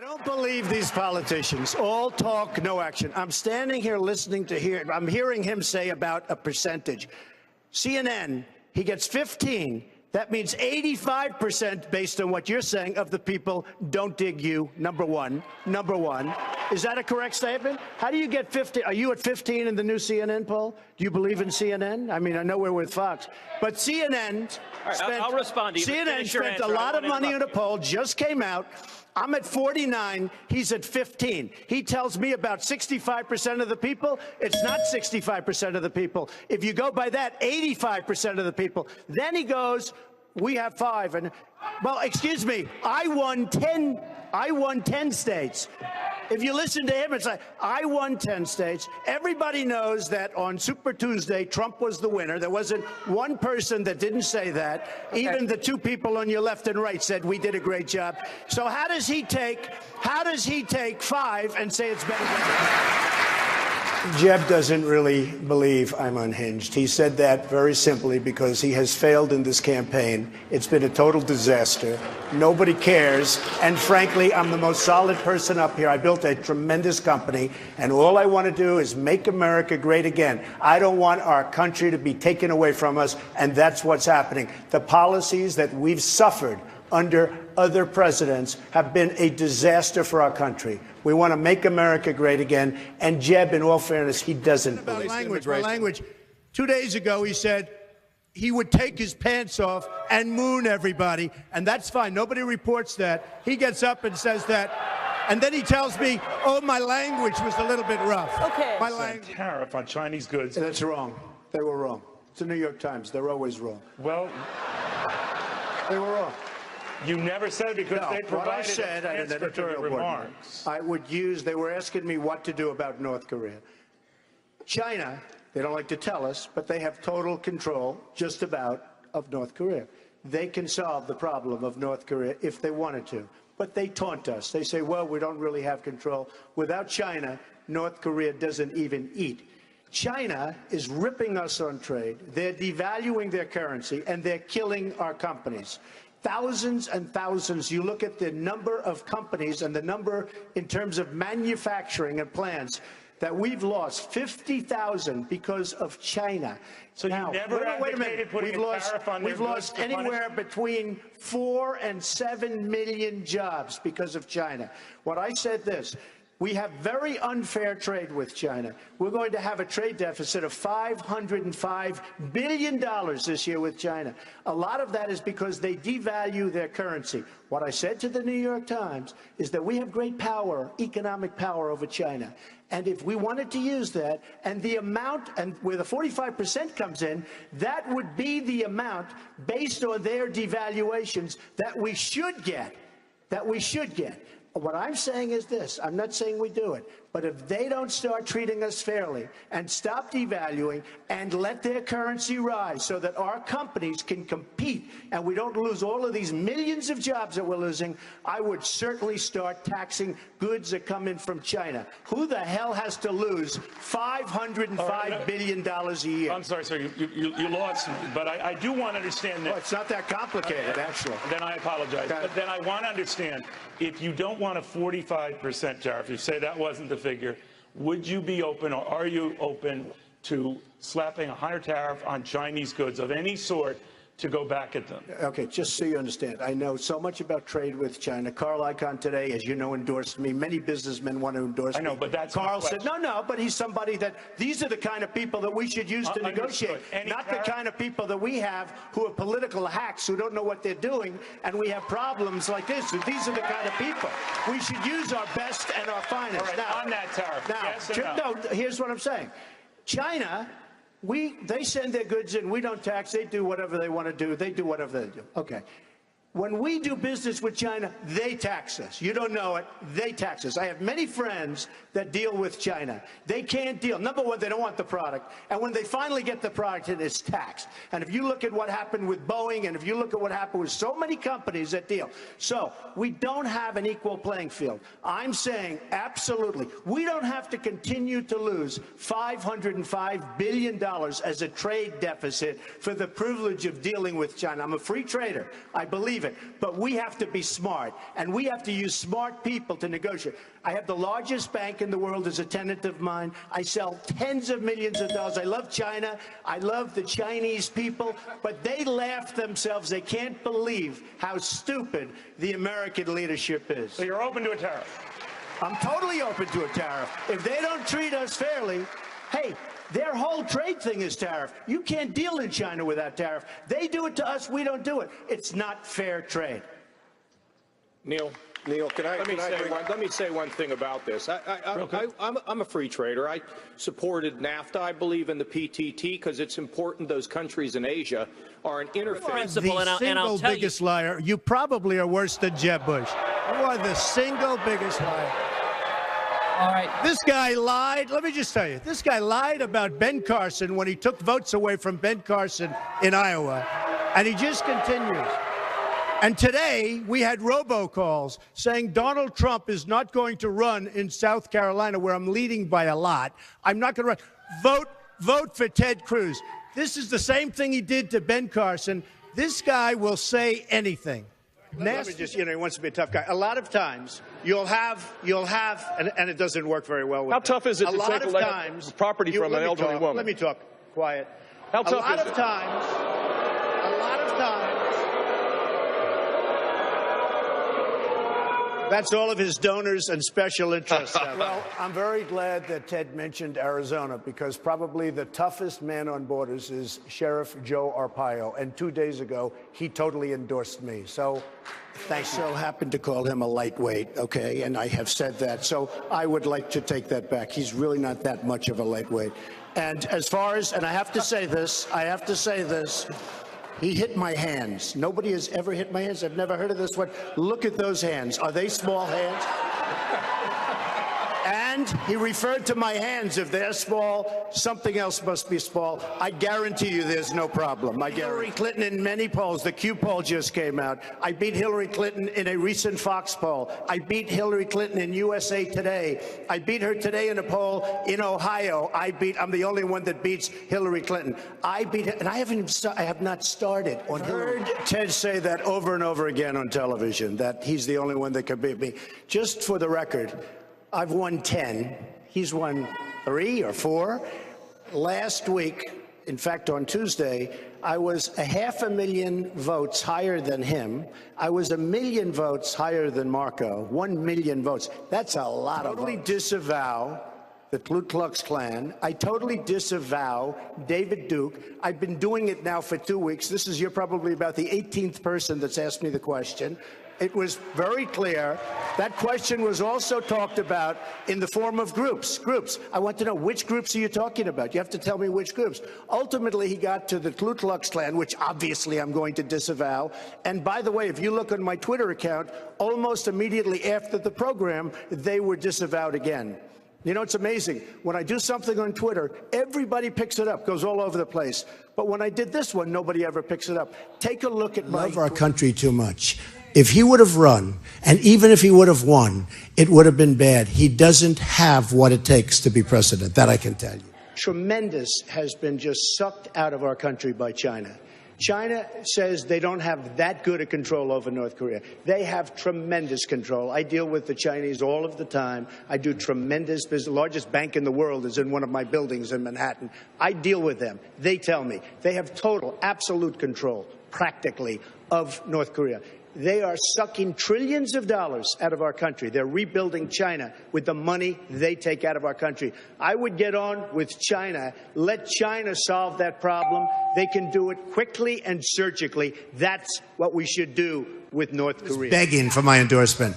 I don't believe these politicians. All talk, no action. I'm standing here listening to I'm hearing him say about a percentage. CNN, he gets 15. That means 85%, based on what you're saying, of the people don't dig you, number one. Number one. Is that a correct statement? How do you get 50? Are you at 15 in the new CNN poll? Do you believe in CNN? I mean, I know we're with Fox. But CNN spent, I'll respond to you. CNN spent a lot of money on a poll, just came out. I'm at 49, he's at 15. He tells me about 65% of the people. It's not 65% of the people. If you go by that, 85% of the people. Then he goes, we have 5. And, well, excuse me, I won 10 states. If you listen to him, it's like, I won 10 states. Everybody knows that on Super Tuesday, Trump was the winner. There wasn't one person that didn't say that. Okay. Even the 2 people on your left and right said we did a great job. So how does he take 5 and say it's better than Jeb doesn't really believe I'm unhinged. He said that very simply because he has failed in this campaign. It's been a total disaster. Nobody cares. And frankly, I'm the most solid person up here. I built a tremendous company, and all I want to do is make America great again. I don't want our country to be taken away from us, and that's what's happening. The policies that we've suffered under other presidents have been a disaster for our country. We want to make America great again. And Jeb, in all fairness, he doesn't believe. Language. 2 days ago, he said he would take his pants off and moon everybody. And that's fine. Nobody reports that. He gets up and says that. And then he tells me, oh, my language was a little bit rough. Okay. My language. Tariff on Chinese goods. That's wrong. They were wrong. It's the New York Times. They're always wrong. Well, they were wrong. You never said because they provided what I said in an editorial remarks. I would use, they were asking me what to do about North Korea. China, they don't like to tell us, but they have total control, just about, of North Korea. They can solve the problem of North Korea if they wanted to. But they taunt us. They say, well, we don't really have control. Without China, North Korea doesn't even eat. China is ripping us on trade. They're devaluing their currency, and they're killing our companies. Thousands and thousands. You look at the number of companies and the number in terms of manufacturing and plants that we've lost, 50,000 because of China. So now, you never wait a minute. We've lost anywhere between 4 and 7 million jobs because of China. What I said this. We have very unfair trade with China. We're going to have a trade deficit of $505 billion this year with China. A lot of that is because they devalue their currency. What I said to the New York Times is that we have great power, economic power over China. And if we wanted to use that, and the amount, and where the 45% comes in, that would be the amount based on their devaluations that we should get, What I'm saying is this. I'm not saying we do it. But if they don't start treating us fairly and stop devaluing and let their currency rise so that our companies can compete and we don't lose all of these millions of jobs that we're losing, I would certainly start taxing goods that come in from China. Who the hell has to lose $505 billion a year? I'm sorry, sir. You lost, but I do want to understand that. Well, it's not that complicated, actually. Then I apologize. Okay. But then I want to understand, if you don't want a 45% tariff, you say that wasn't the figure, would you be open, or are you open to slapping a higher tariff on Chinese goods of any sort to go back at them? Okay, just so you understand, I know so much about trade with China. Carl Icahn today, as you know, endorsed me. Many businessmen want to endorse me. I know, but that's Carl said, no, but he's somebody that, these are the kind of people that we should use to negotiate. Not the kind of people that we have who are political hacks who don't know what they're doing, and we have problems like this. These are the kind of people. We should use our best and our finest. All right, now, on that tariff, yes or no? No, here's what I'm saying. China, they send their goods in. We don't tax. They do whatever they want to do. They do whatever they do. Okay. When we do business with China, they tax us. You don't know it. They tax us. I have many friends that deal with China. They can't deal. Number one, they don't want the product. And when they finally get the product, it is taxed. And if you look at what happened with Boeing, and if you look at what happened with so many companies that deal. So we don't have an equal playing field. I'm saying absolutely. We don't have to continue to lose $505 billion as a trade deficit for the privilege of dealing with China. I'm a free trader. I believe believe it. But we have to be smart, and we have to use smart people to negotiate. I have the largest bank in the world as a tenant of mine. I sell tens of millions of dollars. I love China. I love the Chinese people, but they laugh themselves. They can't believe how stupid the American leadership is. So you're open to a tariff? I'm totally open to a tariff. If they don't treat us fairly, hey, their whole trade thing is tariff. You can't deal in China without tariff. They do it to us, we don't do it. It's not fair trade. Neil, let me say one thing about this. I'm a free trader. I supported NAFTA. I believe in the PTT because it's important those countries in Asia are an interface. The single biggest liar. You probably are worse than Jeb Bush. You are the single biggest liar. All right. This guy lied. Let me just tell you, this guy lied about Ben Carson when he took votes away from Ben Carson in Iowa, and he just continues. And today we had robocalls saying Donald Trump is not going to run in South Carolina, where I'm leading by a lot. I'm not going to run. Vote for Ted Cruz. This is the same thing he did to Ben Carson. This guy will say anything. Let me just, he wants to be a tough guy. A lot of times you'll have, and it doesn't work very well with How tough is it to take property from an elderly woman? Let me talk. Quiet. How tough is it? A lot of times, that's all of his donors and special interests. Well, I'm very glad that Ted mentioned Arizona, because probably the toughest man on borders is Sheriff Joe Arpaio. And 2 days ago, he totally endorsed me. So thanks. So happened to call him a lightweight, okay? And I have said that. So I would like to take that back. He's really not that much of a lightweight. And as far as, and I have to say this, he hit my hands. Nobody has ever hit my hands. I've never heard of this one. Look at those hands. Are they small hands? And he referred to my hands. If they're small, something else must be small. I guarantee you there's no problem. I guarantee. Hillary Clinton in many polls. The Q poll just came out. I beat Hillary Clinton in a recent Fox poll. I beat Hillary Clinton in USA Today. I beat her today in a poll in Ohio. I'm the only one that beats Hillary Clinton. I beat her, and I have not started on Hillary. I heard Ted say that over and over again on television, that he's the only one that can beat me. Just for the record, I've won 10. He's won 3 or 4. Last week, in fact, on Tuesday, I was 500,000 votes higher than him. I was 1 million votes higher than Marco. 1 million votes. That's a lot of votes. I totally disavow the Ku Klux Klan. I totally disavow David Duke. I've been doing it now for 2 weeks. You're probably about the 18th person that's asked me the question. It was very clear. That question was also talked about in the form of groups. I want to know, which groups are you talking about? You have to tell me which groups. Ultimately, he got to the Ku Klux Klan, which obviously I'm going to disavow. And by the way, if you look on my Twitter account, almost immediately after the program, they were disavowed again. You know, it's amazing. When I do something on Twitter, everybody picks it up, goes all over the place. But when I did this one, nobody ever picks it up. Take a look at my... Love our country too much. If he would have run, and even if he would have won, it would have been bad. He doesn't have what it takes to be president. That I can tell you. Tremendous has been just sucked out of our country by China. China says they don't have that good a control over North Korea. They have tremendous control. I deal with the Chinese all of the time. I do tremendous business. The largest bank in the world is in one of my buildings in Manhattan. I deal with them. They tell me they have total, absolute control, practically, of North Korea. They are sucking trillions of dollars out of our country. They're rebuilding China with the money they take out of our country. I would get on with China. Let China solve that problem. They can do it quickly and surgically. That's what we should do with North Korea. Begging for my endorsement.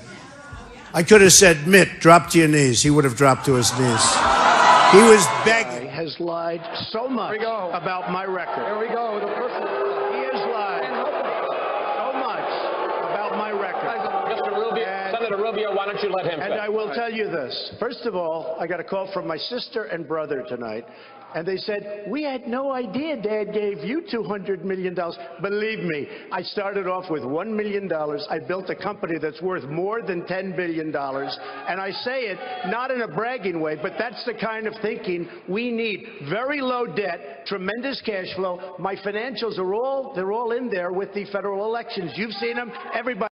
I could have said, Mitt, drop to your knees. He would have dropped to his knees. He was begging. He has lied so much about my record. Here we go. The person. He has lied so much about my record. Senator Rubio, why don't you let him? And I will tell you this. First of all, I got a call from my sister and brother tonight. And they said, we had no idea Dad gave you $200 million. Believe me, I started off with $1 million. I built a company that's worth more than $10 billion. And I say it not in a bragging way, but that's the kind of thinking we need. Very low debt, tremendous cash flow. My financials are they're all in there with the federal elections. You've seen them. Everybody.